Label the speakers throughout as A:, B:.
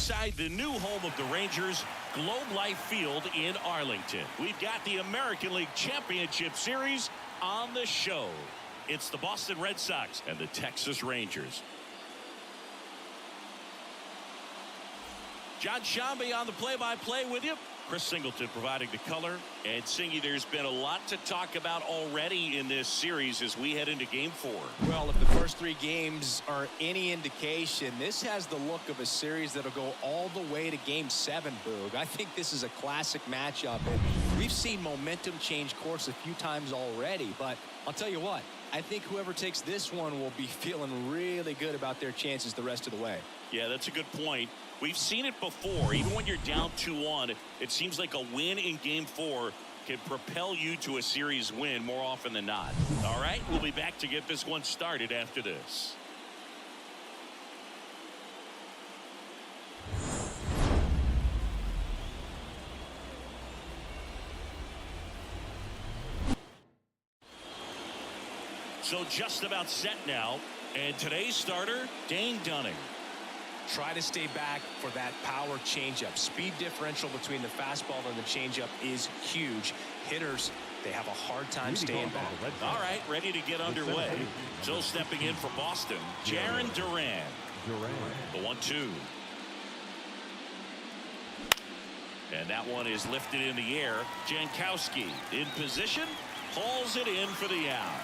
A: inside the new home of the Rangers, Globe Life Field in Arlington. We've got the American League Championship Series on the show. It's the Boston Red Sox and the Texas Rangers. John Shambi on the play-by-play with you. Chris Singleton providing the color. And Singy, there's been a lot to talk about already in this series as we head into Game 4.
B: Well, if the first 3 games are any indication, this has the look of a series that'll go all the way to Game 7, Boog. I think this is a classic matchup, and we've seen momentum change course a few times already. But I'll tell you what, I think whoever takes this one will be feeling really good about their chances the rest of the way.
A: Yeah, that's a good point. We've seen it before. Even when you're down 2-1, it seems like a win in Game 4 can propel you to a series win more often than not. All right, we'll be back to get this one started after this. So just about set now. And today's starter, Dane Dunning.
B: Try to stay back for that power changeup. Speed differential between the fastball and the changeup is huge. Hitters, they have a hard time staying back.
A: All right, ready to get underway. So stepping in for Boston, Jarren Duran. The 1-2. And that one is lifted in the air. Jankowski in position, hauls it in for the out.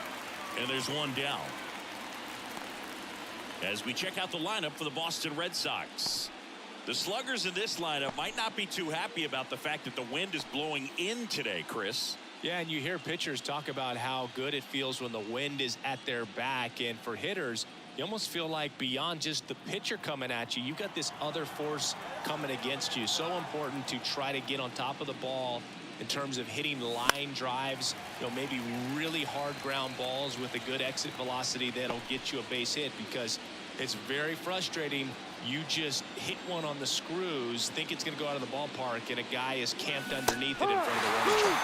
A: And there's one down. As we check out the lineup for the Boston Red Sox. The sluggers in this lineup might not be too happy about the fact that the wind is blowing in today, Chris.
B: Yeah, and you hear pitchers talk about how good it feels when the wind is at their back. And for hitters, you almost feel like beyond just the pitcher coming at you, you've got this other force coming against you. So important to try to get on top of the ball in terms of hitting line drives, maybe really hard ground balls with a good exit velocity that'll get you a base hit, because it's very frustrating. You just hit one on the screws, think it's going to go out of the ballpark, and a guy is camped underneath it in front of the warning track.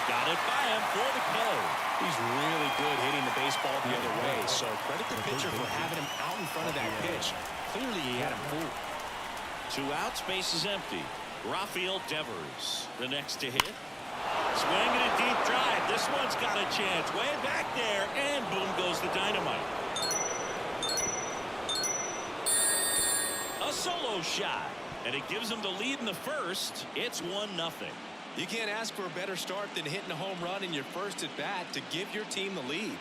A: Got it by him for the kill.
B: He's really good hitting the baseball the other way, so credit the pitcher for having him out in front of that pitch. Clearly he had him fooled.
A: 2 outs, base is empty. Rafael Devers, the next to hit. Swinging a deep drive. This one's got a chance. Way back there, and boom goes the dynamite. A solo shot, and it gives him the lead in the first. It's 1-0.
B: You can't ask for a better start than hitting a home run in your first at bat to give your team the lead.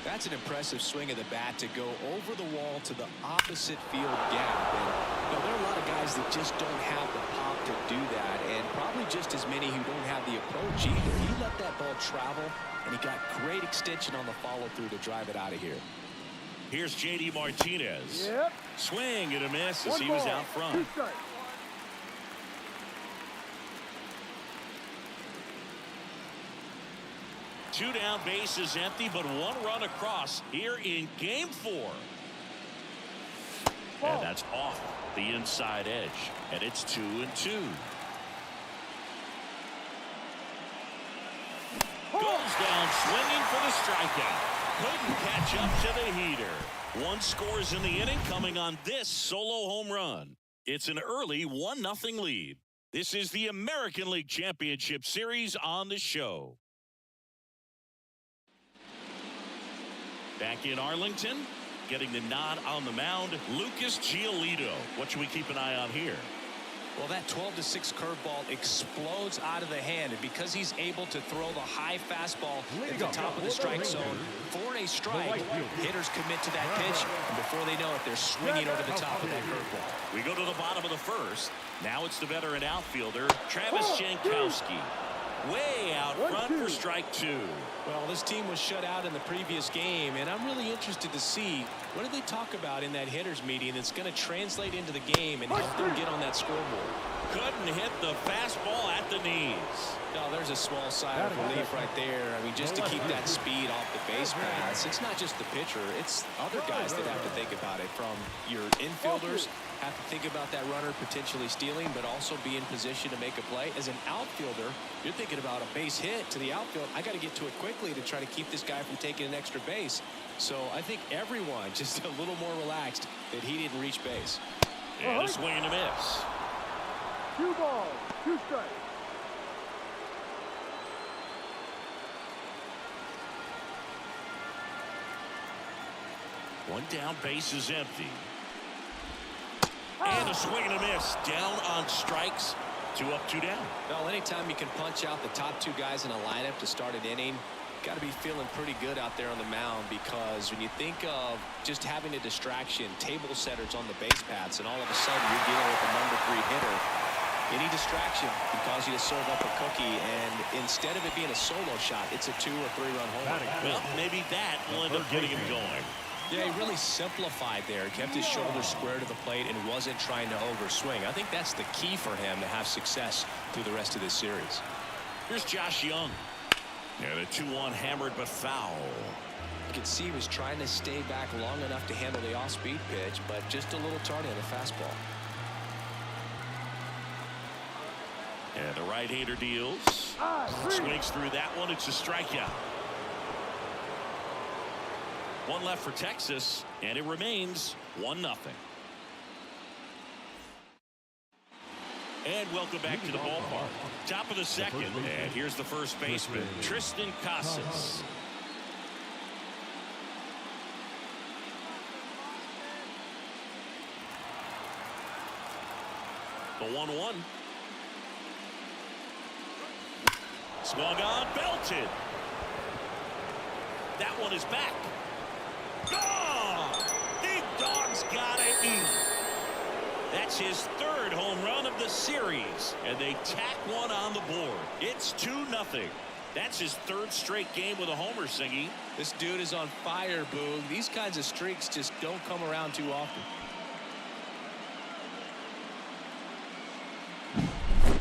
B: That's an impressive swing of the bat to go over the wall to the opposite field gap. And there are a lot of guys that just don't have the pop to do that, and probably just as many who don't have the approach either. He let that ball travel, and he got great extension on the follow-through to drive it out of here.
A: Here's J.D. Martinez. Swing and a miss as he was out front. 2 down, bases empty, but 1 run across here in Game 4. And that's off the inside edge, and it's 2-2. Goes down swinging for the strikeout. Couldn't catch up to the heater. 1 scores in the inning, coming on this solo home run. It's an early 1-0 lead. This is the American League Championship Series on the show. Back in Arlington, getting the nod on the mound, Lucas Giolito. What should we keep an eye on here?
B: Well, that 12-6 curveball explodes out of the hand, and because he's able to throw the high fastball at the top of the strike zone for a strike, hitters commit to that pitch, and before they know it, they're swinging over the top of that curveball.
A: We go to the bottom of the first. Now it's the veteran outfielder, Travis Jankowski. Way out front for strike 2.
B: Well, this team was shut out in the previous game, and I'm really interested to see what do they talk about in that hitters meeting that's going to translate into the game and help them get on that scoreboard.
A: Couldn't hit the fastball at the knees.
B: No, there's a small sigh of relief right there. I mean, just to keep that speed off the base paths. It's not just the pitcher. It's other guys that have to think about it. From your infielders have to think about that runner potentially stealing, but also be in position to make a play. As an outfielder, you're thinking thinking about a base hit to the outfield. I got to get to it quickly to try to keep this guy from taking an extra base. So I think everyone just a little more relaxed that he didn't reach base.
A: And a swing and a miss.
C: 2 balls, 2 strikes.
A: One down, base is empty. And a swing and a miss. Down on strikes. 2 up, 2 down.
B: Well, anytime you can punch out the top 2 guys in a lineup to start an inning, got to be feeling pretty good out there on the mound, because when you think of just having a distraction, table setters on the base paths, and all of a sudden you're dealing with a number 3 hitter, any distraction can cause you to serve up a cookie, and instead of it being a solo shot, it's a 2 or 3 run homer.
A: Well, maybe that will end up getting him going.
B: Yeah, he really simplified there. Kept his shoulders square to the plate and wasn't trying to overswing. I think that's the key for him to have success through the rest of this series.
A: Here's Josh Young. And a 2-1 hammered but foul.
B: You can see he was trying to stay back long enough to handle the off-speed pitch, but just a little tardy on the fastball.
A: And the right-hander deals. Swings through that one. It's a strikeout. 1 left for Texas, and it remains 1-0. And welcome back to the ballpark. Top of the second, and here's the first baseman, Tristan Casas. The 1-1. Swung on, belted. That one is back. Gone! Big Dog's gotta eat. That's his 3rd home run of the series, and they tack one on the board. It's 2-0. That's his 3rd straight game with a homer, Singy.
B: This dude is on fire, Boog. These kinds of streaks just don't come around too often.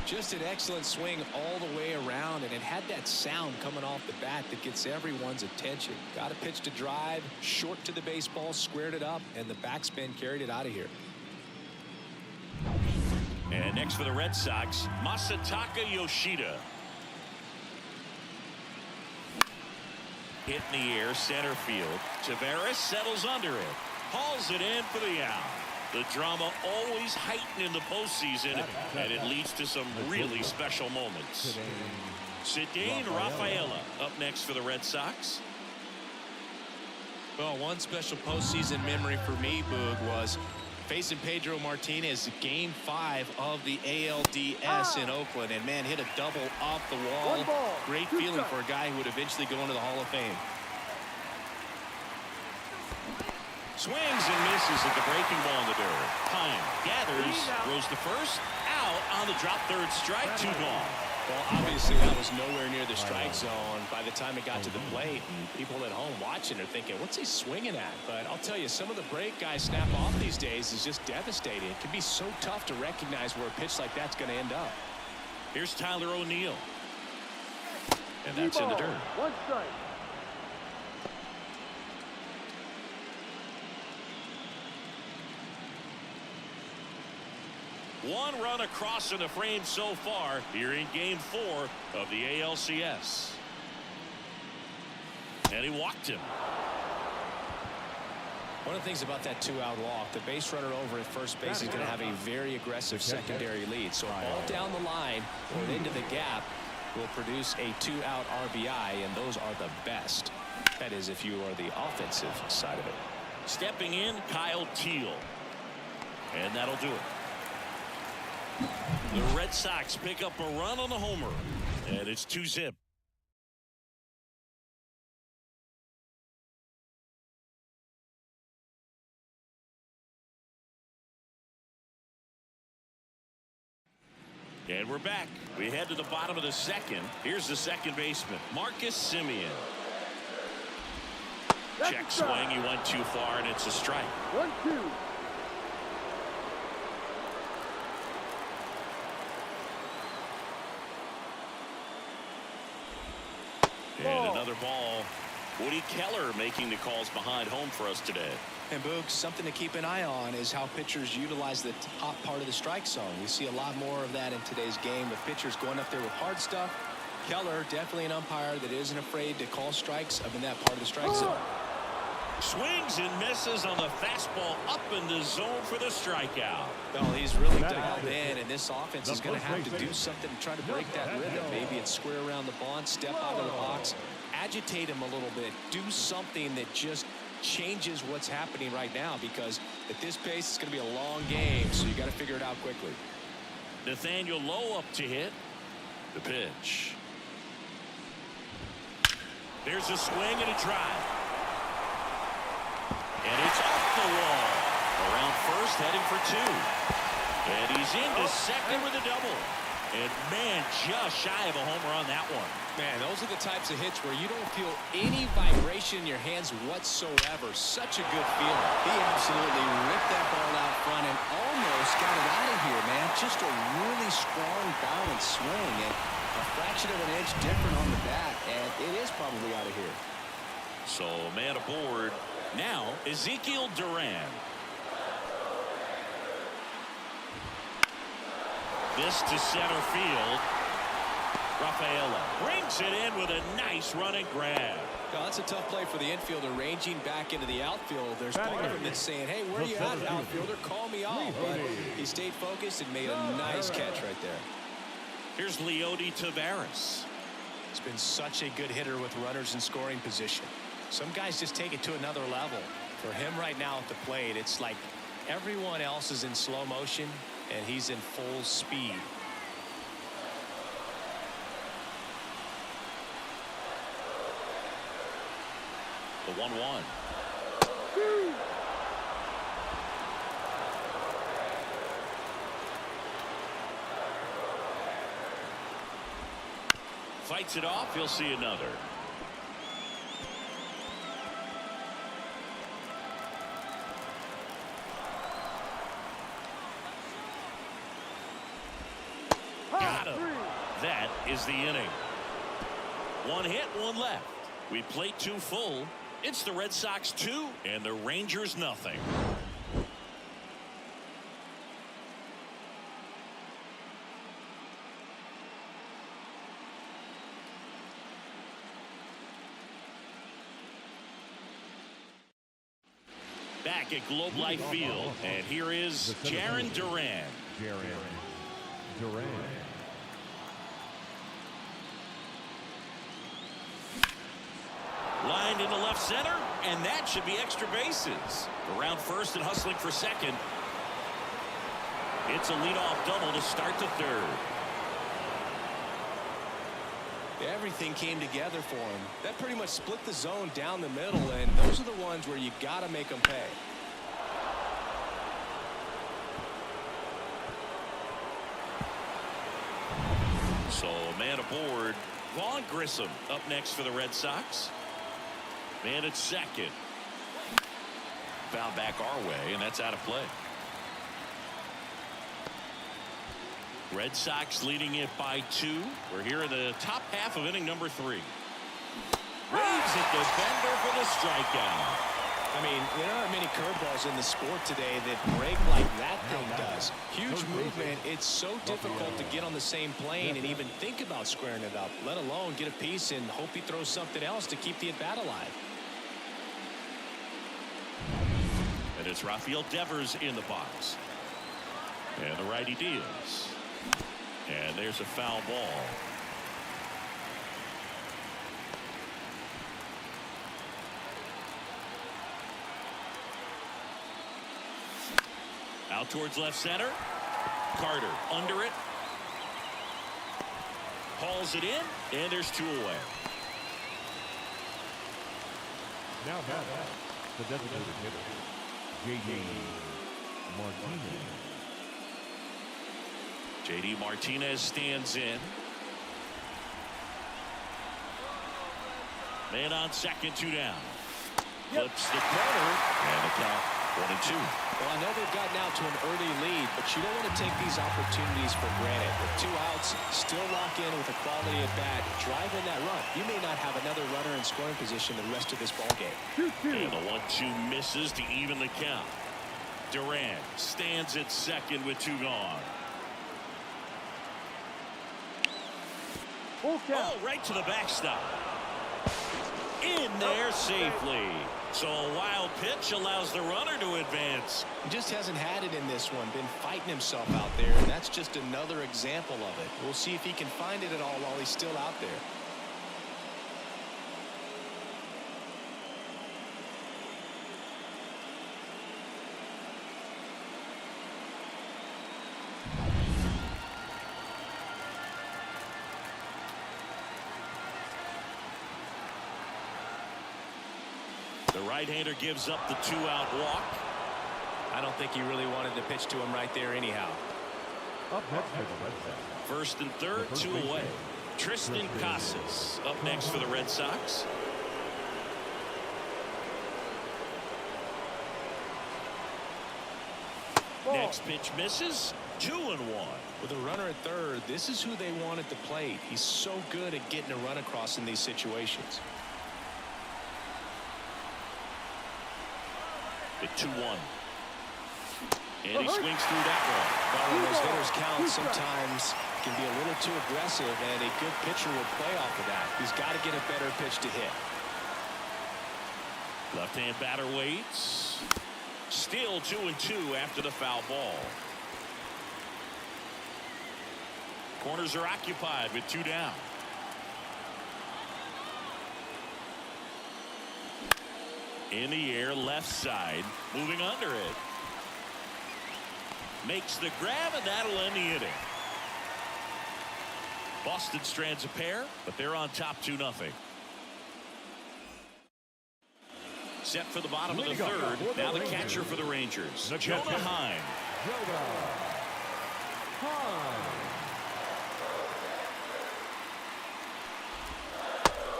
B: Just an excellent swing all the way around, and it had that sound coming off the bat that gets everyone's attention. Got a pitch to drive, short to the baseball, squared it up, and the backspin carried it out of here.
A: And next for the Red Sox, Masataka Yoshida. Hit in the air, center field. Taveras settles under it. Hauls it in for the out. The drama always heightened in the postseason, and it leads to some really special moments. Cedane Rafaela up next for the Red Sox.
B: Well, one special postseason memory for me, Boog, was facing Pedro Martinez game 5 of the ALDS in Oakland, and man, hit a double off the wall. Great feeling for a guy who would eventually go into the Hall of Fame.
A: Swings and misses at the breaking ball in the dirt. Pine gathers, throws the first, out on the drop, 3rd strike, 2 gone.
B: Well, obviously that was nowhere near the strike zone by the time it got to the plate, and people at home watching are thinking, what's he swinging at? But I'll tell you, some of the break guys snap off these days is just devastating. It can be so tough to recognize where a pitch like that's going to end up.
A: Here's Tyler O'Neill. And that's in the dirt.
C: 1 strike.
A: One run across in the frame so far here in game 4 of the ALCS. And he walked him.
B: One of the things about that 2-out walk, the base runner over at first base is going to have a very aggressive secondary lead. So a ball down the line or into the gap will produce a 2-out RBI, and those are the best. That is, if you are the offensive side of it.
A: Stepping in, Kyle Teal. And that'll do it. The Red Sox pick up a run on the homer, and it's 2-zip. And we're back. We head to the bottom of the second. Here's the second baseman, Marcus Semien. Check swing. He went too far, and it's a strike.
C: 1-2.
A: And another ball. Woody Keller making the calls behind home for us today.
B: And Boog, something to keep an eye on is how pitchers utilize the top part of the strike zone. We see a lot more of that in today's game with pitchers going up there with hard stuff, Keller, definitely an umpire that isn't afraid to call strikes up in that part of the strike zone.
A: Swings and misses on the fastball up in the zone for the strikeout.
B: Well, he's really dialed in, and this offense is going to have to do something to try to break that rhythm. Maybe it's square around the bunt, step out of the box, agitate him a little bit, do something that just changes what's happening right now, because at this pace it's going to be a long game, so you got to figure it out quickly.
A: Nathaniel Lowe up to hit. The pitch. There's a swing and a drive. And it's off the wall. Around first, heading for two. And he's into second with a double. And, man, just shy of a homer on that one.
B: Man, those are the types of hits where you don't feel any vibration in your hands whatsoever. Such a good feeling.
D: He absolutely ripped that ball out front and almost got it out of here, man. Just a really strong balanced swing, and a fraction of an inch different on the bat, and it is probably out of here.
A: So, man aboard. Now, Ezekiel Duran. This to center field. Rafaela brings it in with a nice running grab.
B: Well, that's a tough play for the infielder, ranging back into the outfield. There's part of him that's saying, hey, where are you at, outfielder? Call me off. But he stayed focused and made a nice catch right there.
A: Here's Leody Taveras.
B: He's been such a good hitter with runners in scoring position. Some guys just take it to another level. For him right now at the plate, it's like everyone else is in slow motion and he's in full speed.
A: The 1-1. Fights it off. He'll see another. Got him. That is the inning. One hit, one left. We played two full. It's the Red Sox 2 and the Rangers nothing. Back at Globe Life Field, and here is Jarren Duran. Lined into left center, and that should be extra bases. Around first and hustling for second. It's a leadoff double to start the third.
B: Everything came together for him. That pretty much split the zone down the middle, and those are the ones where you got to make them pay.
A: So, man aboard. Vaughn Grissom up next for the Red Sox. Man at second. Foul back our way, and that's out of play. Red Sox leading it by 2. We're here in the top half of inning number 3. Waves at the bender for the strikeout.
B: I mean, there aren't many curveballs in the sport today that break like that thing does. Huge movement. It's so difficult to get on the same plane and even think about squaring it up, let alone get a piece and hope he throws something else to keep the at-bat alive.
A: And it's Rafael Devers in the box. And the righty deals. And there's a foul ball. Out towards left center. Carter under it. Hauls it in, and there's 2 away.
E: Now back, the designated hitter, J.D. Martinez.
A: J.D. Martinez stands in. Man on second, 2 down. Flips the corner, and the count 1-2.
B: Well, I know they've gotten out to an early lead, but you don't want to take these opportunities for granted. With 2 outs, still lock in with a quality at bat, drive in that run. You may not have another runner in scoring position the rest of this ball game.
A: And the 1-2 misses to even the count. Duran stands at second with 2 gone.
C: Full count.
A: Oh, right to the backstop. In there safely. So a wild pitch allows the runner to advance.
B: He just hasn't had it in this one. Been fighting himself out there, and that's just another example of it. We'll see if he can find it at all while he's still out there.
A: The right-hander gives up the 2-out walk.
B: I don't think he really wanted to pitch to him right there anyhow.
E: Up next for the Red Sox.
A: First and third, 2 away. Tristan Casas up next for the Red Sox. Next pitch misses. 2-1.
B: With a runner at third, this is who they want at the plate. He's so good at getting a run across in these situations.
A: At 2-1. And he swings through that one.
B: Well, those hitters count sometimes can be a little too aggressive, and a good pitcher will play off of that. He's got to get a better pitch to hit.
A: Left-hand batter waits. Still 2-2 after the foul ball. Corners are occupied with 2 down. In the air, left side, moving under it. Makes the grab, and that'll end the inning. Boston strands a pair, but they're on top 2-0. Set for the bottom of the third. Now the catcher for the Rangers, Jonah Heim.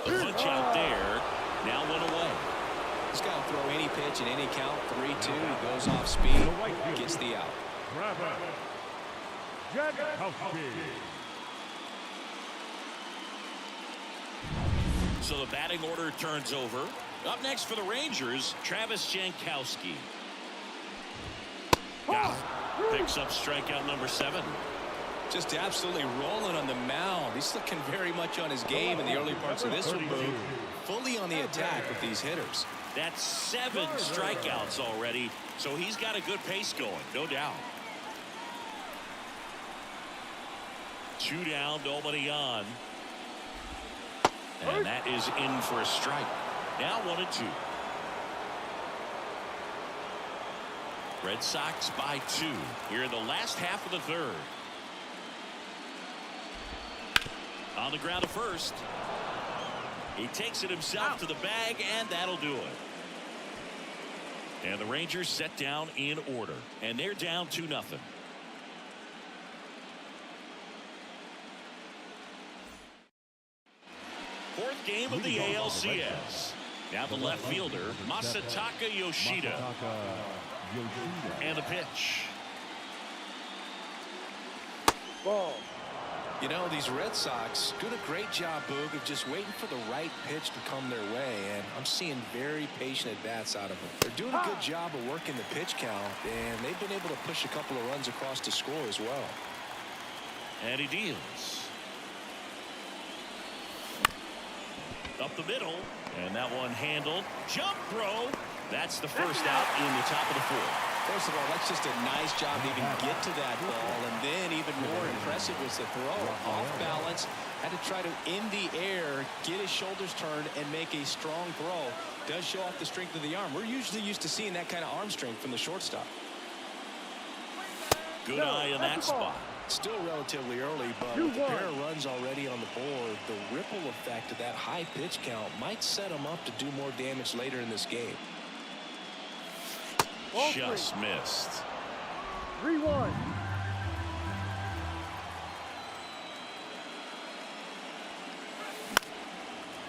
A: The punch out there. Now 1 away.
B: He's got to throw any pitch in any count. 3-2. He goes off speed, gets the out.
A: So the batting order turns over. Up next for the Rangers, Travis Jankowski. Picks up strikeout number 7.
B: Just absolutely rolling on the mound. He's looking very much on his game in the early parts of this one, Boog. Fully on the attack with these hitters.
A: That's 7 strikeouts already, so he's got a good pace going, no doubt. 2 down, nobody on. And that is in for a strike. Now 1-2. Red Sox by 2 here in the last half of the third. On the ground to first. He takes it himself to the bag, and that'll do it. And the Rangers set down in order, and they're down 2-0. Fourth game of the ALCS. Now the left fielder, Masataka Yoshida. And the pitch.
C: Ball.
B: You know, these Red Sox doing a great job, Boog, of just waiting for the right pitch to come their way, and I'm seeing very patient at-bats out of them. They're doing a good job of working the pitch count, and they've been able to push a couple of runs across to score as well.
A: And he deals. Up the middle, and that one handled. Jump throw. That's the first out in the top of the 4th.
B: First of all, that's just a nice job to even get to that ball, and then even more impressive was the throw. Off balance, had to try to, in the air, get his shoulders turned and make a strong throw. Does show off the strength of the arm. We're usually used to seeing that kind of arm strength from the shortstop.
A: Good eye in that spot.
B: Still relatively early, but with a pair of runs already on the board, the ripple effect of that high pitch count might set him up to do more damage later in this game.
A: Just missed.
C: 3-1.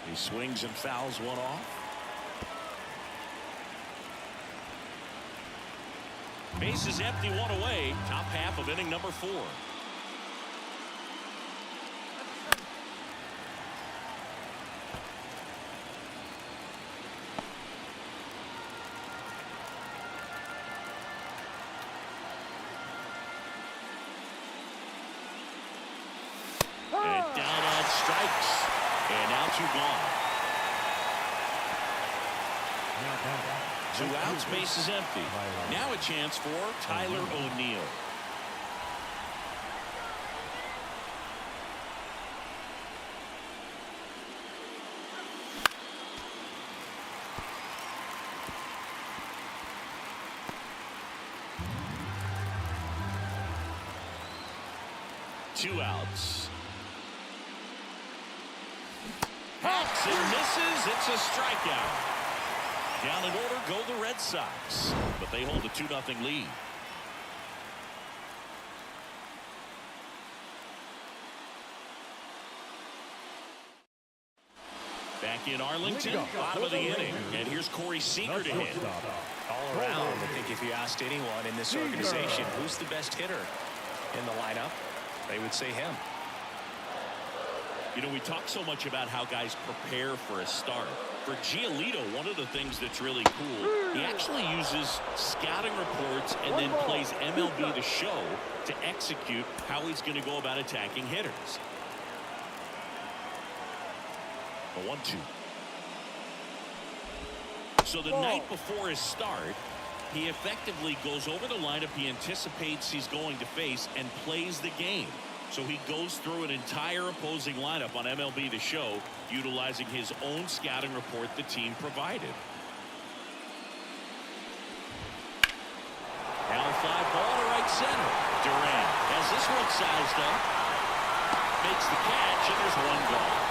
A: He swings and fouls one off. Base is empty, 1 away. Top half of inning number 4. strikes. And now 2 gone. 2 outs, base is empty. Now a chance for Tyler O'Neill. Two outs. Hacks and misses. It's a strikeout. Down in order go the Red Sox, but they hold a 2-0 lead. Back in Arlington, bottom of the inning, and here's Corey Seager to hit.
B: All around, I think if you asked anyone in this organization who's the best hitter in the lineup, they would say him.
A: You know, we talk so much about how guys prepare for a start. For Giolito, one of the things that's really cool, he actually uses scouting reports and then plays MLB The Show to execute how he's going to go about attacking hitters. A 1-2. So the night before his start, he effectively goes over the lineup he anticipates he's going to face and plays the game. So he goes through an entire opposing lineup on MLB The Show, utilizing his own scouting report the team provided. Now a fly ball to right center. Durant has this one sized up. Makes the catch, and there's 1 gone.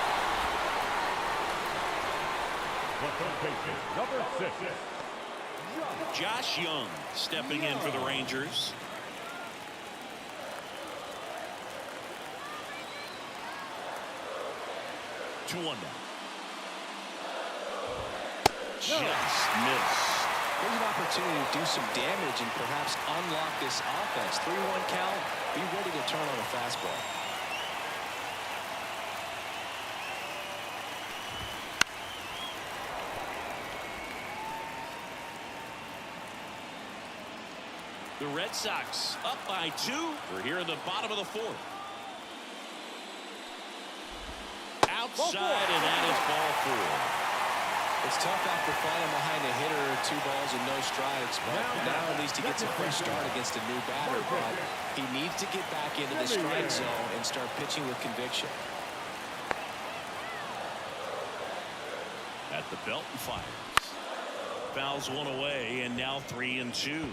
E: Number 6.
A: Josh Young stepping in for the Rangers. Two one now. Just missed.
B: There's an opportunity to do some damage and perhaps unlock this offense. 3-1 count. Be ready to turn on a fastball.
A: The Red Sox up by 2. We're here in the bottom of the 4th. Outside, and that is ball 4.
B: It's tough after falling behind a hitter, 2 balls and no strikes, but now at least he gets a fresh start against a new batter. But he needs to get back into the strike zone and start pitching with conviction.
A: At the belt and fires. Fouls 1 away, and now 3-2.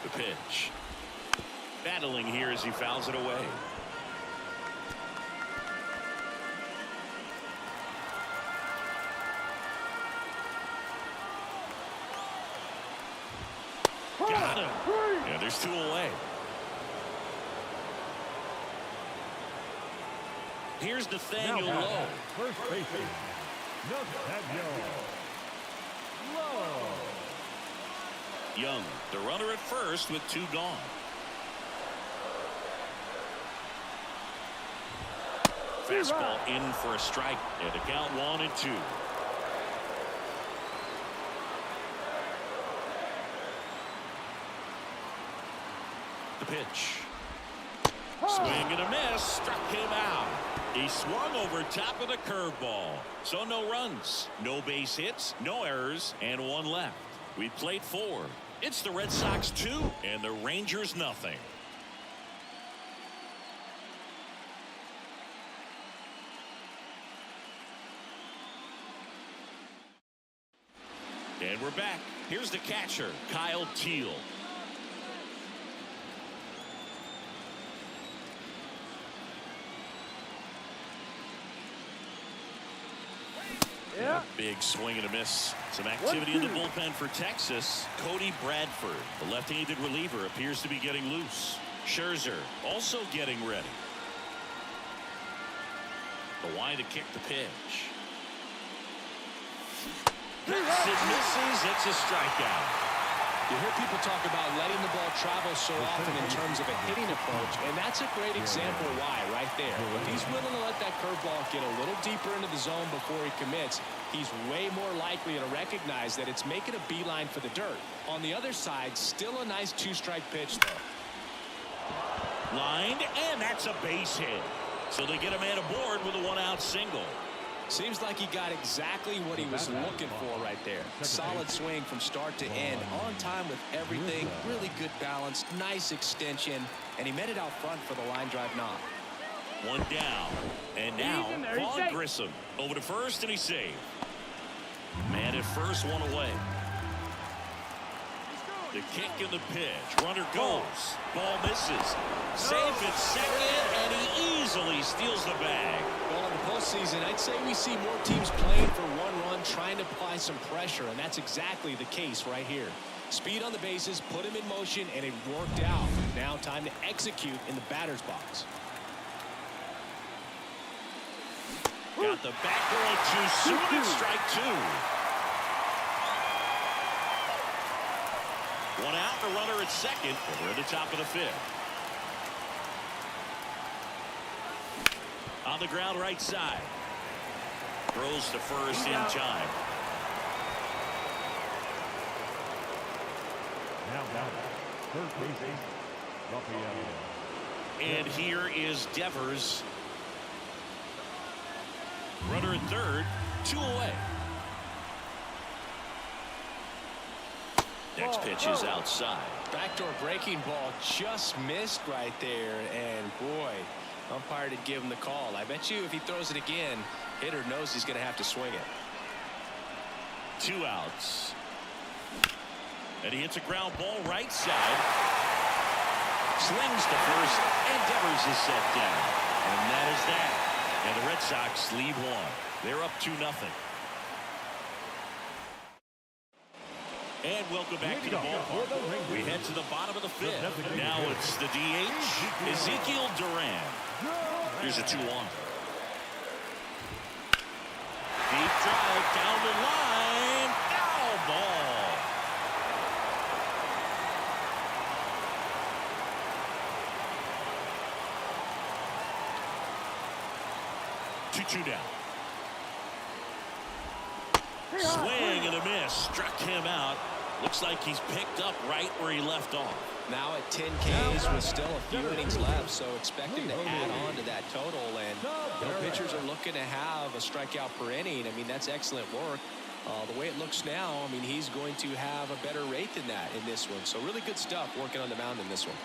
A: The pitch. Battling here as he fouls it away. Got him. Yeah, there's 2 away. Here's Nathaniel Lowe.
E: First baseman, Nathaniel Lowe.
A: Young, the runner at first with 2 gone. Fastball in for a strike, and a count 1-2. The pitch. Swing and a miss, struck him out. He swung over top of the curveball. So no runs, no base hits, no errors, and 1 left. We played 4. It's the Red Sox 2 and the Rangers nothing. And we're back. Here's the catcher, Kyle Teal.
C: Yeah.
A: Big swing and a miss. Some activity in the bullpen for Texas. Cody Bradford, the left-handed reliever, appears to be getting loose. Scherzer also getting ready. The line to kick the pitch. Hits and misses. It's a strikeout.
B: You hear people talk about letting the ball travel so often in terms of a hitting approach, and that's a great example why right there. If he's willing to let that curveball get a little deeper into the zone before he commits, he's way more likely to recognize that it's making a beeline for the dirt. On the other side, still a nice two-strike pitch, though.
A: Lined, and that's a base hit. So they get a man aboard with a one-out single.
B: Seems like he got exactly what he was looking for right there. Solid swing from start to end, on time with everything, really good balance, nice extension, and he met it out front for the line drive knock.
A: One down, and now Vaughn Grissom over to first, and he's safe. Man at first, one away. The kick and the pitch. Runner goes. Ball misses. Safe at second, and he easily steals the bag.
B: Well, in the postseason, I'd say we see more teams playing for one run, trying to apply some pressure, and that's exactly the case right here. Speed on the bases, put him in motion, and it worked out. Now time to execute in the batter's box.
A: Got the back going too soon, and strike two. One out, the runner at second. We're at the top of the fifth. On the ground right side. Throws to first in time.
E: Now down. Third base, Raphael.
A: And here is Devers. Runner at third, two away. Next pitch is outside.
B: Backdoor breaking ball just missed right there, and boy, umpire did give him the call. I bet you if he throws it again, hitter knows he's going to have to swing it.
A: Two outs. And he hits a ground ball right side. Slings to first, and Devers is set down. And that is that. And the Red Sox lead one. They're up 2-0. And welcome back to the ballpark. We head to the bottom of the fifth. Now it's the DH, Ezekiel Duran. Here's a 2-1. Deep drive down the line. Foul ball. Two down. Swing and a miss. Struck him out. Looks like he's picked up right where he left off.
B: Now at 10 Ks with still a few innings left, so expecting to add on to that total. And pitchers are looking to have a strikeout per inning. I mean, that's excellent work. The way it looks now, I mean, he's going to have a better rate than that in this one. So really good stuff working on the mound in this one.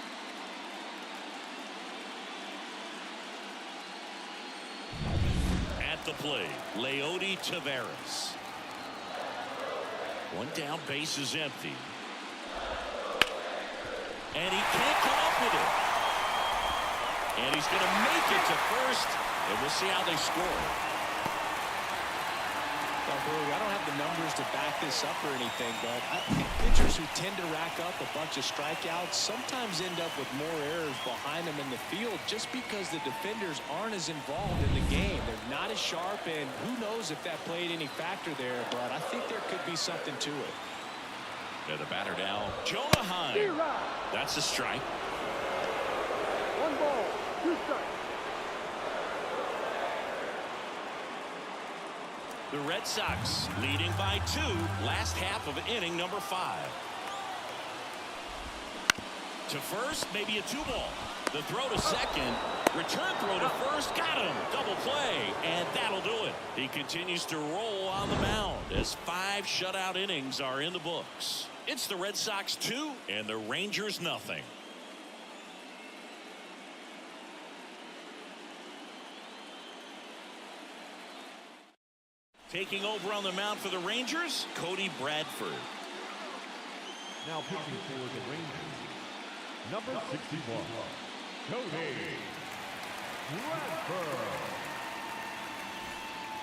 A: At the plate, Leody Taveras. One down, base is empty. And he can't come up with it. And he's going to make it to first. And we'll see how they score.
B: Well, Brew, I don't have the numbers to back this up or anything, but pitchers who tend to rack up a bunch of strikeouts sometimes end up with more errors behind them in the field just because the defenders aren't as involved in the game. They're not as sharp, and who knows if that played any factor there, but I think there could be something to it.
A: Yeah, the batter now, Jonah Heim. That's a strike.
C: 1 ball, 2 strikes.
A: The Red Sox leading by 2, last half of inning number 5. To first, maybe a 2-ball. The throw to second, return throw to first, got him, double play, and that'll do it. He continues to roll on the mound as 5 shutout innings are in the books. It's the Red Sox 2 and the Rangers nothing. Taking over on the mound for the Rangers, Cody Bradford.
E: Now pitching for the Rangers, number 61, Cody Bradford.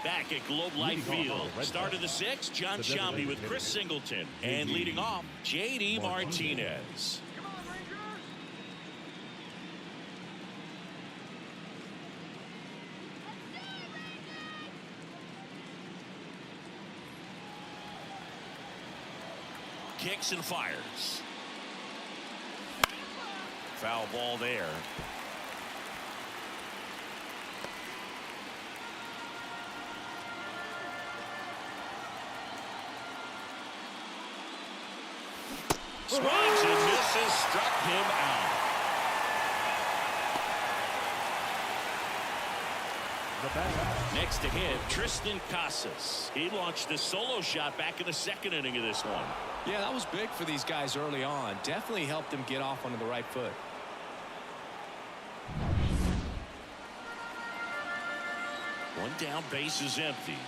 A: Back at Globe Life Field. Start of the 6th, John Sciambi with Chris Singleton. And leading off, J.D. Martinez. kicks and fires. Foul ball there. Swings and misses, struck him out. Next to him, Tristan Casas. He launched a solo shot back in the second inning of this one.
B: Yeah, that was big for these guys early on. Definitely helped them get off onto the right foot.
A: One down, base is empty.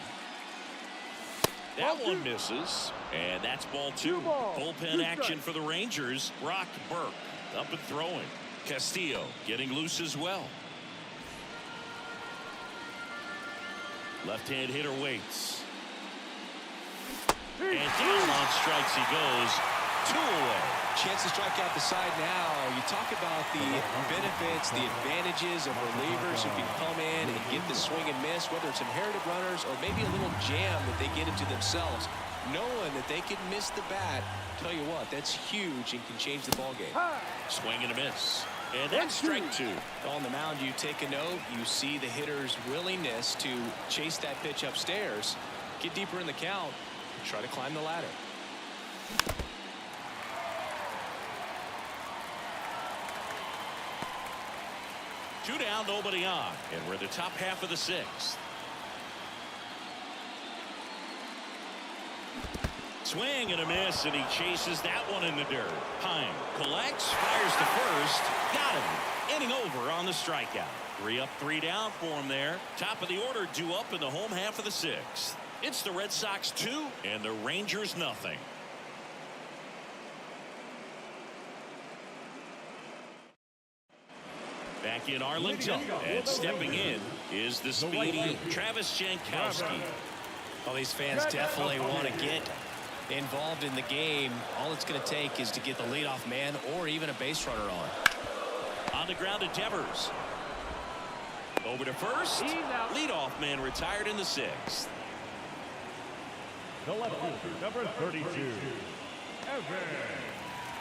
A: That one misses, and that's ball two. Bullpen action for the Rangers. Brock Burke up and throwing. Castillo getting loose as well. Left-hand hitter waits. And down on strikes he goes. 2 away.
B: Chance to strike out the side now. You talk about the benefits, the advantages of relievers who can come in and get the swing and miss, whether it's inherited runners or maybe a little jam that they get into themselves. Knowing that they can miss the bat, tell you what, that's huge and can change the ball game.
A: Swing and a miss. And that's strike 2.
B: On the mound, you take a note. You see the hitter's willingness to chase that pitch upstairs, get deeper in the count, and try to climb the ladder.
A: Two down, nobody on. And we're the top half of the 6th. Swing and a miss, and he chases that one in the dirt. Heim collects, fires to first. Got him. Inning over on the strikeout. 3 up, 3 down for him there. Top of the order due up in the home half of the 6th. It's the Red Sox 2 and the Rangers nothing. Back in Arlington, and stepping in is the speedy Travis Jankowski.
B: Well, these fans definitely want to get involved in the game. All it's going to take is to get the leadoff man or even a base runner on.
A: On the ground to Devers. Over to first. Leadoff man retired in the 6th.
E: The left fielder, number 32,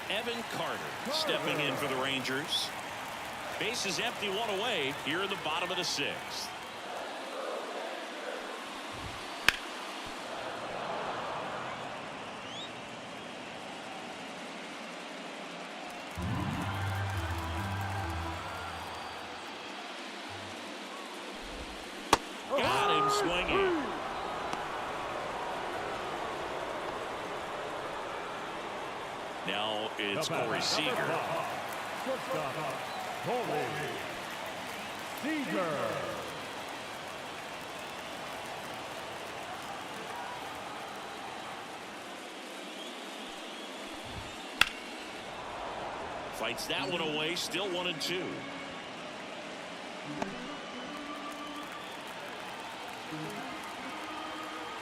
A: Evan Carter stepping in for the Rangers. Base is empty, 1 away here in the bottom of the 6th. Got him swinging. Now it's Corey Seager.
E: Corey Seager.
A: Fights that one away, still 1-2.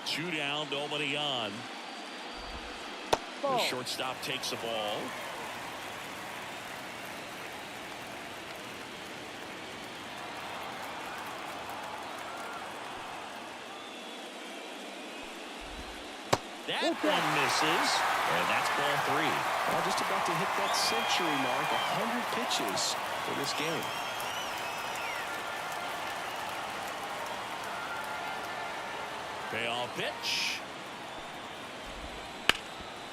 A: Two down, nobody on. The shortstop takes the ball. That one misses, and that's ball 3.
B: Well, just about to hit that century mark, 100 pitches for this game.
A: Payoff pitch.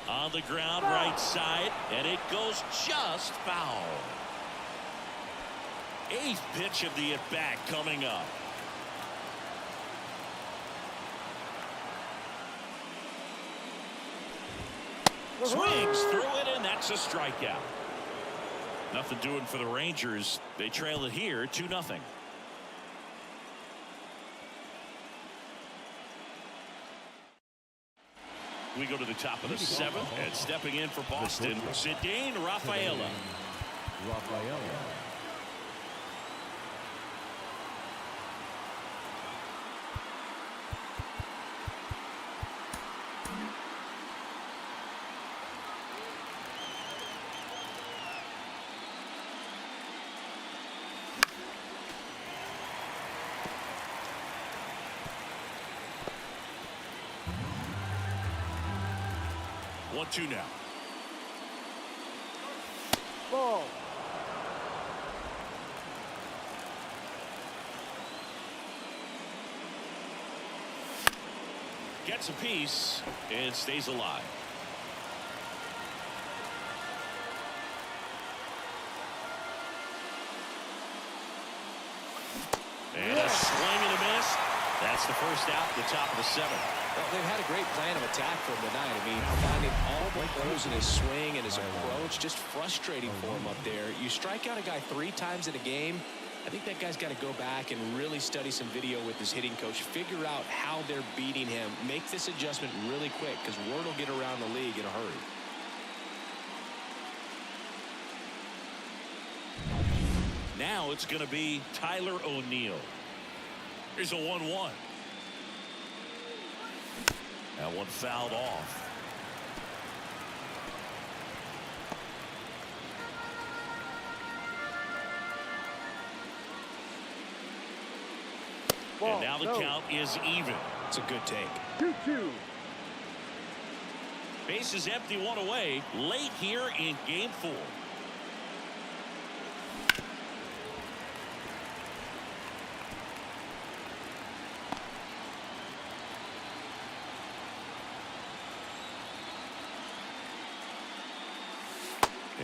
A: On the ground, right side, and it goes just foul. 8th pitch of the at-bat coming up. Swings through it, and that's a strikeout. Nothing doing for the Rangers. They trail it here 2-0. We go to the top of the 7th, and stepping in for Boston, Cedane Rafaela. One, 2 now.
C: Ball.
A: Gets a piece and stays alive. And a swing and a miss. That's the first out, the top of the seventh.
B: Well, they've had a great plan of attack for him tonight. I mean, finding all the holes in his swing and his approach, just frustrating for him up there. You strike out a guy 3 times in a game, I think that guy's got to go back and really study some video with his hitting coach, figure out how they're beating him, make this adjustment really quick, because word will get around the league in a hurry.
A: Now it's going to be Tyler O'Neill. Here's a 1-1. That one fouled off.
C: Ball.
A: And now the count is even.
B: It's a good take.
C: 2-2.
A: Base is empty, 1 away. Late here in game 4.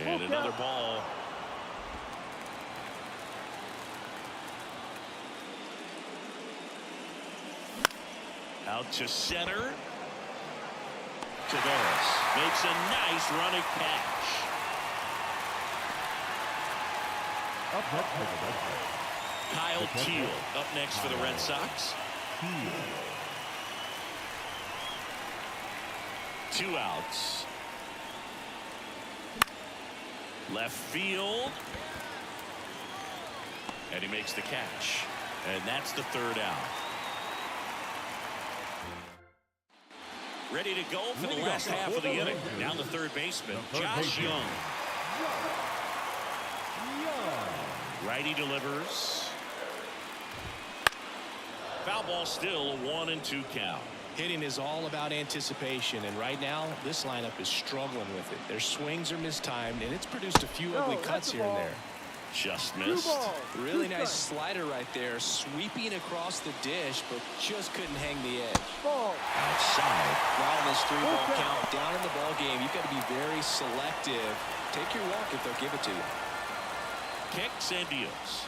A: And another ball. Out to center. Tavares makes a nice running catch.
E: Up next for the Red Sox.
A: Kyle Teal up next for the Red Sox. 2 outs. Left field. And he makes the catch. And that's the 3rd out. Ready to go for the last half of the inning. Now the 3rd baseman, Josh Young. Righty delivers. Foul ball still, a 1-2 count.
B: Hitting is all about anticipation, and right now this lineup is struggling with it. Their swings are mistimed, and it's produced a few ugly cuts here and there.
A: Just missed.
B: Really nice slider right there, sweeping across the dish, but just couldn't hang the edge.
C: Ball.
A: Outside.
B: Now in this 3-ball count, down in the ball game, you've got to be very selective. Take your walk if they'll give it to you.
A: Kicks and deals.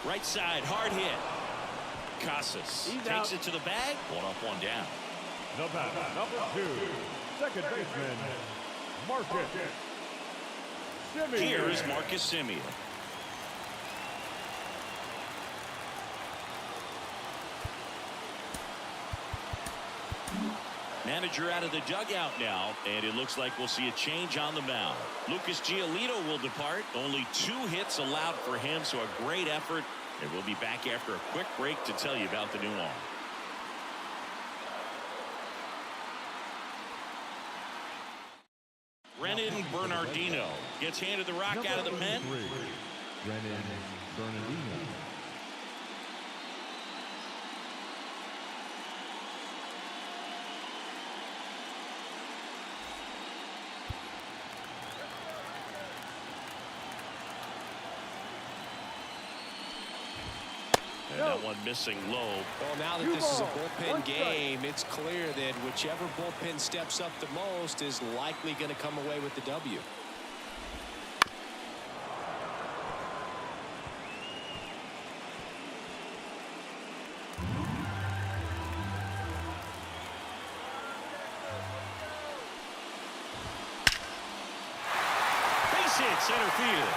A: Right side, hard hit. Casas takes it to the bag. 1 up, 1 down.
E: The batter, number 2, second baseman, Marcus Semien.
A: Here is Marcus Semien. Manager out of the dugout now, and it looks like we'll see a change on the mound. Lucas Giolito will depart. Only 2 hits allowed for him, so a great effort. And we'll be back after a quick break to tell you about the new arm. Brennan Bernardino gets handed the rock out of the pen.
E: Brennan Bernardino.
A: And that one missing low.
B: Well, now that this is a bullpen game, it's clear that whichever bullpen steps up the most is likely going to come away with the W.
A: Base hit, center field.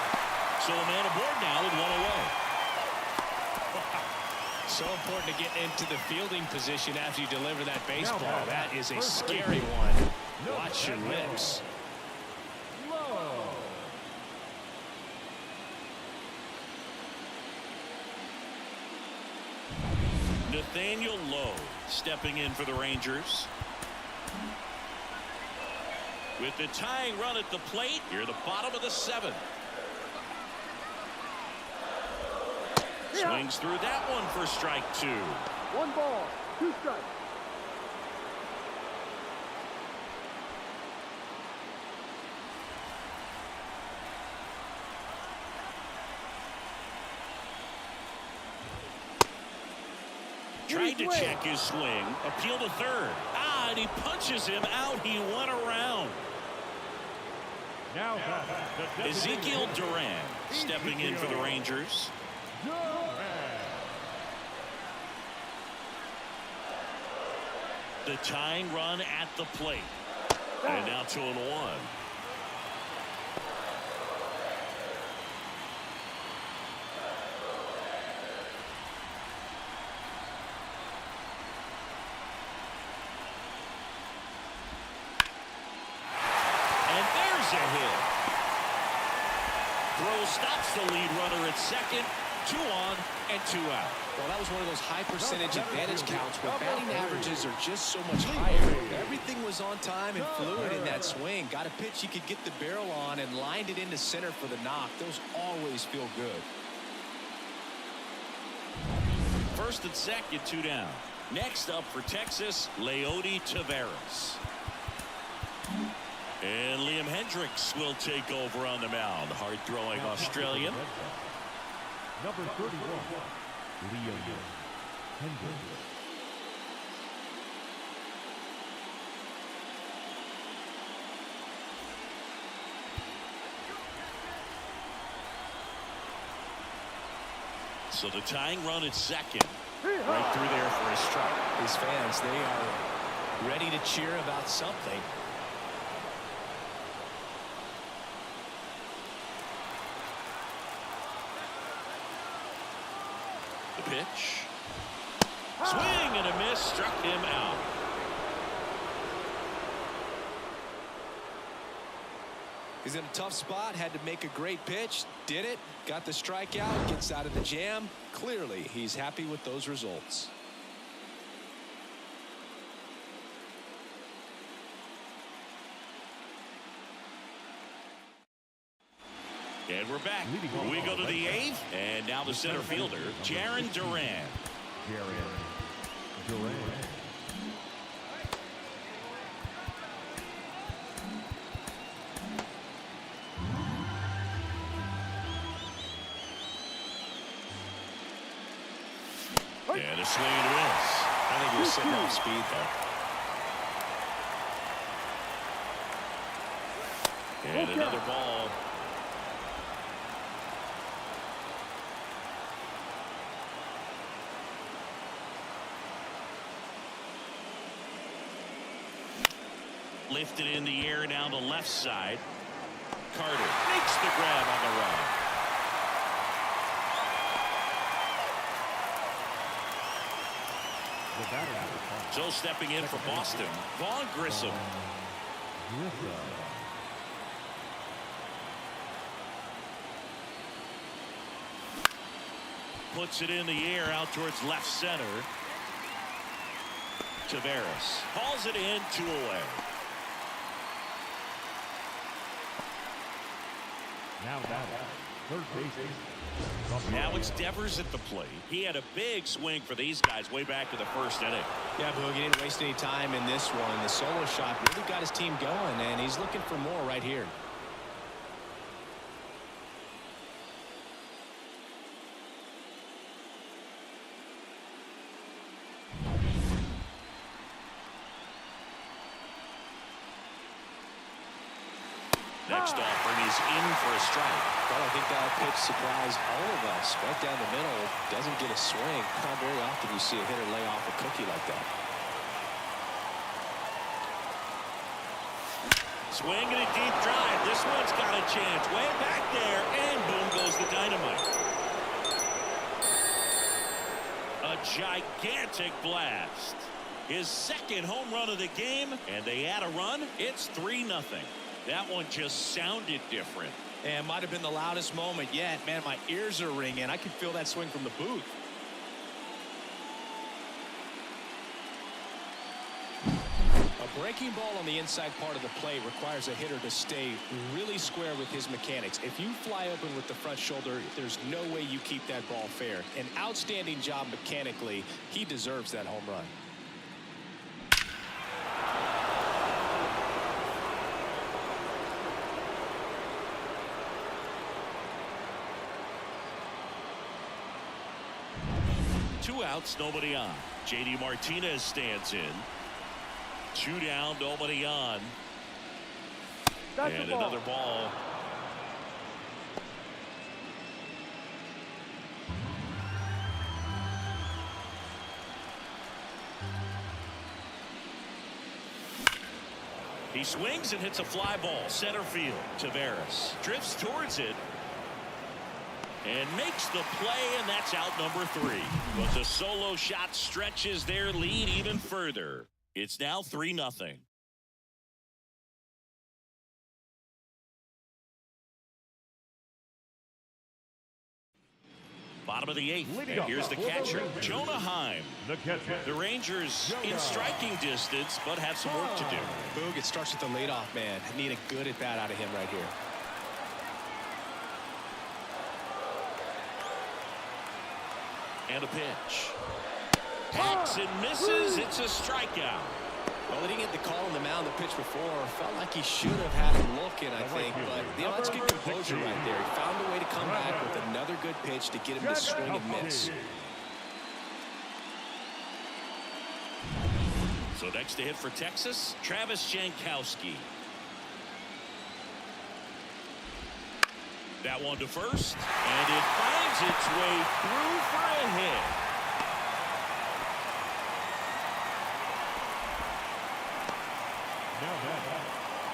A: So a man aboard now with 1 away.
B: So important to get into the fielding position after you deliver that baseball. That is a scary one. Watch your lips.
A: Nathaniel Lowe stepping in for the Rangers. With the tying run at the plate, you're the bottom of the 7th. Swings through that one for strike 2.
C: 1 ball, 2 strikes.
A: Tried to check his swing. Appeal to third. And he punches him out. He went around.
E: Now
A: Ezekiel Duran stepping in for the Rangers. The tying run at the plate. And now 2-1. And there's a hit. Throw stops the lead runner at second. 2 on and 2 out.
B: Well, that was one of those high percentage advantage counts where batting averages are just so much higher. Everything was on time and fluid in that swing. Got a pitch he could get the barrel on and lined it into center for the knock. Those always feel good.
A: First and second, 2 down. Next up for Texas, Leody Taveras. And Liam Hendricks will take over on the mound. Hard-throwing Australian.
E: Number 31, Liam Hendricks.
A: So the tying run at second. Right through there for a strike.
B: His fans, they are ready to cheer about something.
A: The pitch. Swing and a miss. Struck him out.
B: He's in a tough spot, had to make a great pitch, did it, got the strikeout, gets out of the jam. Clearly, he's happy with those results.
A: And we're back. We go to the 8th, and now the center fielder, Jarren Duran. And a swing and a miss.
B: I think he was sitting off speed there.
A: And another ball. Lifted in the air down the left side. Carter makes the grab on the run. So stepping in for Boston, Vaughn Grissom. Puts it in the air out towards left center. Taveras hauls it in, 2 away.
E: Now third baseman.
A: Now it's Devers at the plate. He had a big swing for these guys way back to the first inning.
B: Yeah, Boog, he didn't waste any time in this one. The solo shot really got his team going, and he's looking for more right here.
A: Next offering is in for a strike.
B: Well, I think that pitch surprised all of us. Right down the middle, doesn't get a swing. Not very often you see a hitter lay off a cookie like that.
A: Swing and a deep drive. This one's got a chance. Way back there, and boom goes the dynamite. A gigantic blast. His second home run of the game, and they add a run. It's 3-0. That one just sounded different.
B: And might have been the loudest moment yet. Man, my ears are ringing. I can feel that swing from the booth. A breaking ball on the inside part of the plate requires a hitter to stay really square with his mechanics. If you fly open with the front shoulder, there's no way you keep that ball fair. An outstanding job mechanically. He deserves that home run.
A: 2 outs, nobody on. JD Martinez stands in. 2 down, nobody on.
C: That's
A: And
C: the ball.
A: another ball. He swings and hits a fly ball center field. Taveras drifts towards it and makes the play, and that's out number 3. But the solo shot stretches their lead even further. It's now 3-0. Bottom of the 8th. And here's the catcher, Jonah Heim.
E: The catcher.
A: The Rangers in striking distance, but have some work to do.
B: Boog, it starts with the leadoff man. Need a good at bat out of him right here.
A: And a pitch. Hacks and misses. It's a strikeout.
B: Well, he didn't get the call on the mound the pitch before. Felt like he should have had him looking, I think. But, that's good composure right there. He found a way to come back with another good pitch to get him to swing and miss.
A: So next to hit for Texas, Travis Jankowski. That one to first, and it finds its way through for a hit.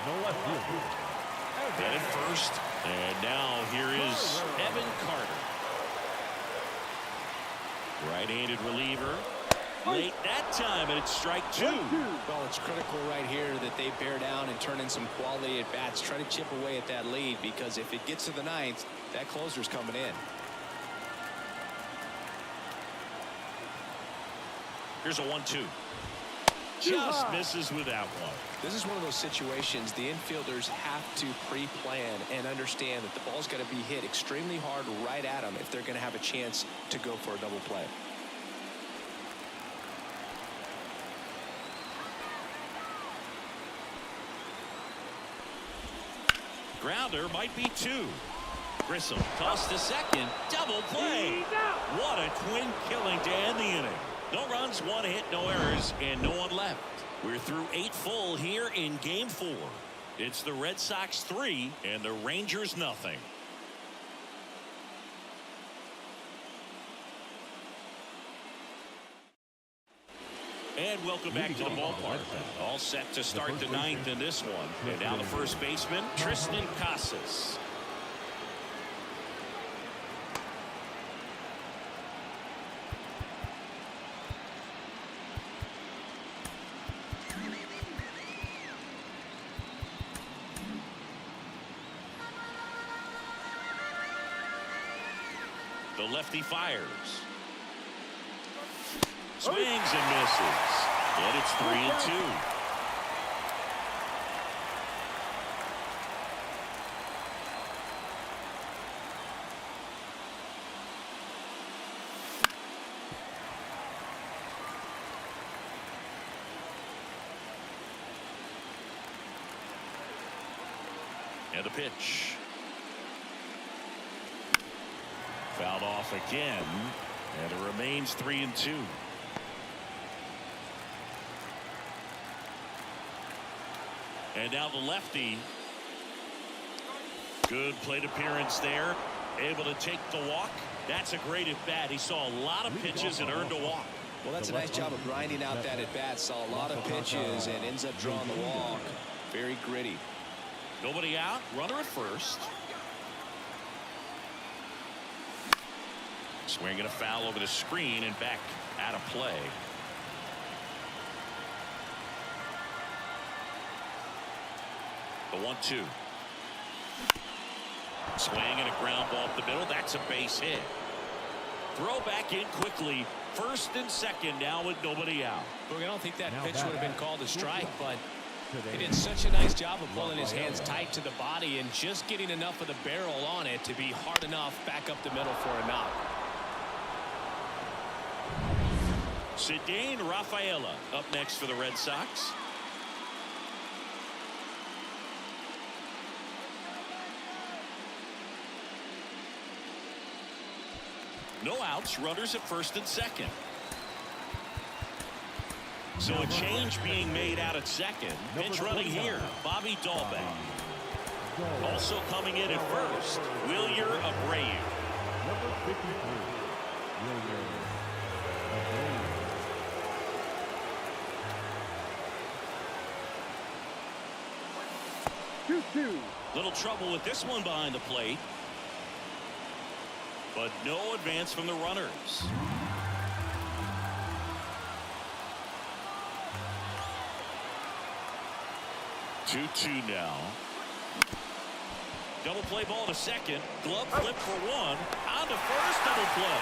E: No left field.
A: Dead at first, and now here is Evan Carter. Right-handed reliever. Late that time, and it's strike 2.
B: Well, it's critical right here that they bear down and turn in some quality at bats. Try to chip away at that lead, because if it gets to the 9th, that closer's coming in.
A: Here's a 1-2. Just misses with that one.
B: This is one of those situations the infielders have to pre-plan and understand that the ball's got to be hit extremely hard right at them if they're going to have a chance to go for a double play.
A: Grounder might be 2. Grissom tossed to second. Double play. What a twin killing to end the inning. No runs, 1 hit, no errors, and no one left. We're through 8 full here in Game 4. It's the Red Sox 3 and the Rangers nothing. And welcome back to the ballpark. All set to start the 9th in this one. And now the first baseman, Tristan Casas. The lefty fires. Swings and misses. And it's 3-2. And a pitch. Fouled off again, and it remains 3-2. And now the lefty. Good plate appearance there. Able to take the walk. That's a great at bat. He saw a lot of pitches and earned a walk.
B: Well, that's a nice job of grinding out that at bat. Saw a lot of pitches and ends up drawing the walk. Very gritty.
A: Nobody out. Runner at first. Swinging a foul over the screen and back out of play. The 1-2. Swing and a ground ball up the middle. That's a base hit. Throw back in quickly. First and second now with nobody out.
B: Look, I don't think that pitch would have been called a strike, but he did such a nice job of pulling his hands tight to the body and just getting enough of the barrel on it to be hard enough back up the middle for a knock.
A: Cedane Rafaela up next for the Red Sox. No outs, runners at first and second. So a change being made out at second. Pitch running here, Bobby Dahlbeck. Also coming in at first, Wilyer Abreu.
E: Number 53, Wilyer Abreu.
C: 2-2.
A: Little trouble with this one behind the plate. But no advance from the runners. Two now. Double play ball to second. Glove flip for one. On to first, double play.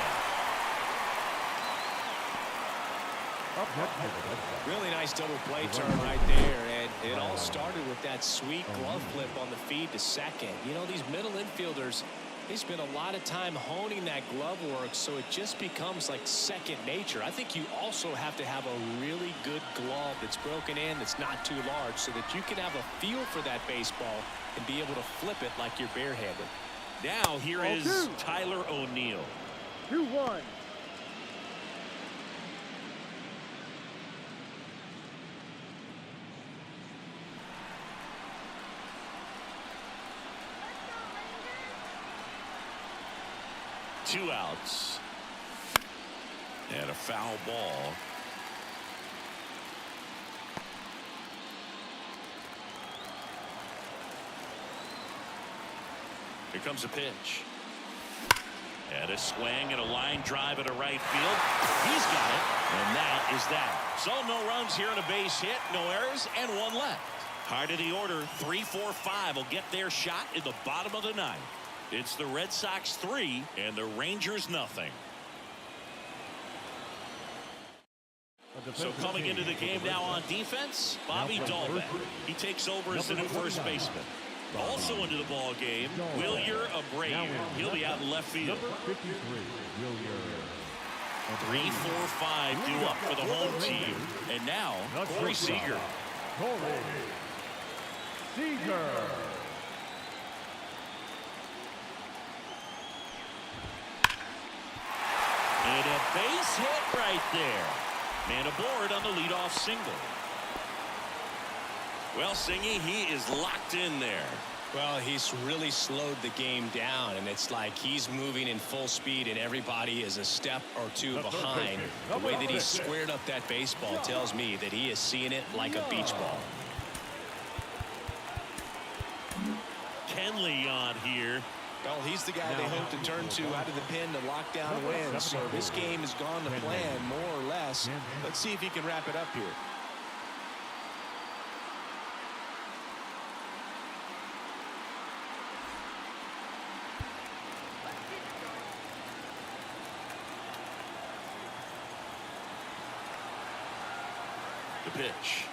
B: Really nice double play turn right there, and it all started with that sweet glove flip on the feed to second. You know, these middle infielders, they spend a lot of time honing that glove work, so it just becomes like second nature. I think you also have to have a really good glove that's broken in, that's not too large, so that you can have a feel for that baseball and be able to flip it like you're barehanded.
A: Now here is Tyler O'Neill.
C: 2-1.
A: Two outs. And a foul ball. Here comes a pitch. And a swing and a line drive at a right field. He's got it. And that is that. So no runs here and a base hit, no errors, and one left. Hard of the order, 3-4-5 will get their shot in the bottom of the ninth. It's the Red Sox 3 and the Rangers nothing. So coming into the game now on defense, Bobby Dahlbeck. He takes over as the new first baseman. Also into the ball game, Wilyer Abreu. He'll be out in left field.
E: Number 53, Wilyer
A: 3-4-5 due up for the home team. And now, Corey Seager.
E: Corey Seager.
A: And a base hit right there. Man aboard on the leadoff single. Well, Singy, he is locked in there.
B: Well, he's really slowed the game down, and it's like he's moving in full speed, and everybody is a step or two behind. The way that he squared up that baseball tells me that he is seeing it like a beach ball.
A: Kenley on here.
B: Well, he's the guy they hope to turn to out of the pen to lock down wins. So this game has gone to plan, more or less. Let's see if he can wrap it up here.
A: The pitch.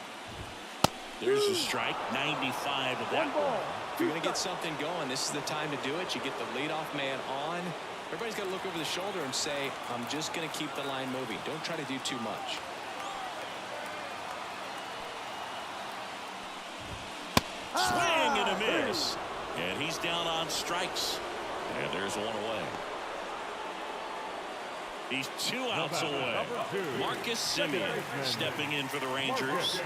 A: There's a strike, 95 of that one.
B: If you're going to get something going, this is the time to do it. You get the leadoff man on. Everybody's got to look over the shoulder and say, I'm just going to keep the line moving. Don't try to do too much.
A: Swing and a miss. And he's down on strikes. And there's one away. He's 2 outs away. Marcus Semien stepping in for the Rangers.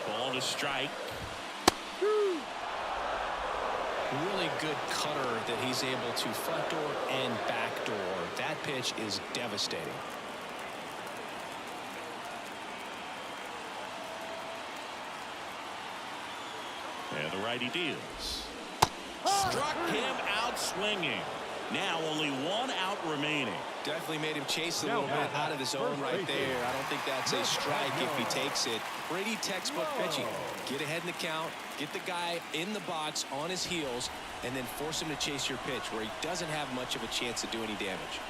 A: Ball to strike.
B: Really good cutter that he's able to front door and back door. That pitch is devastating.
A: And the righty deals. Struck him out swinging. Now only 1 out remaining.
B: Definitely made him chase a little bit out of the zone right there. I don't think that's a strike if he takes it. Brady textbook pitching. Get ahead in the count, get the guy in the box on his heels, and then force him to chase your pitch where he doesn't have much of a chance to do any damage.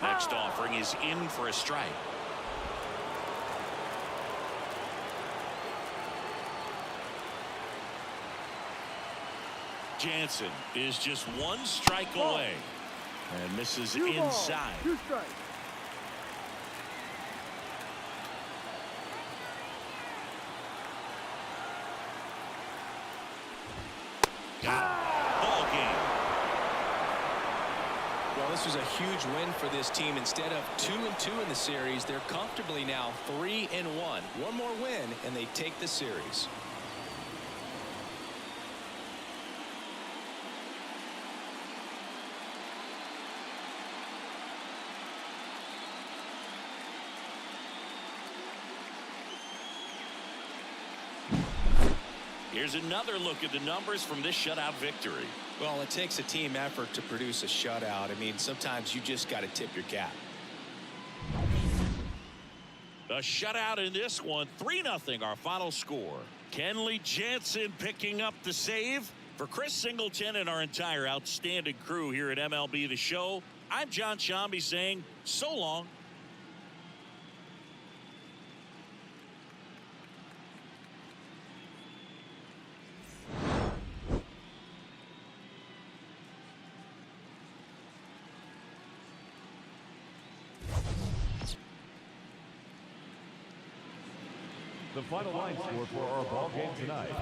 A: Next offering is in for a strike. Jansen is just 1 strike away and misses inside.
C: 2 strikes.
A: Got it. Ball game.
B: Well, this was a huge win for this team. Instead of 2-2 in the series, they're comfortably now 3-1. One more win, and they take the series.
A: Here's another look at the numbers from this shutout victory.
B: Well, it takes a team effort to produce a shutout. I mean, sometimes you just got to tip your cap.
A: A shutout in this one, 3-0 our final score. Kenley Jansen picking up the save. For Chris Singleton and our entire outstanding crew here at MLB The Show, I'm John Shambi saying so long.
E: The final line score for our ball game tonight.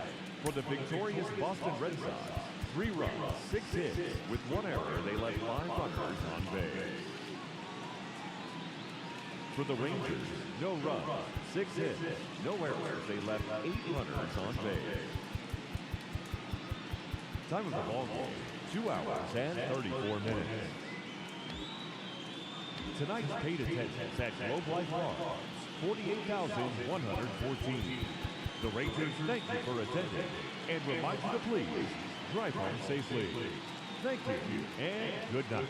E: For the victorious Boston Red Sox, 3 runs, 6 hits. With 1 error, they left 5 runners on base. For the Rangers, no runs, 6 hits, no errors. They left 8 runners on base. Time of the ball game, 2 hours and 34 minutes. Tonight's paid attendance at Globe Life Farms, 48,114. The Rangers thank you for attending and remind you to please drive home safely. Thank you and good night.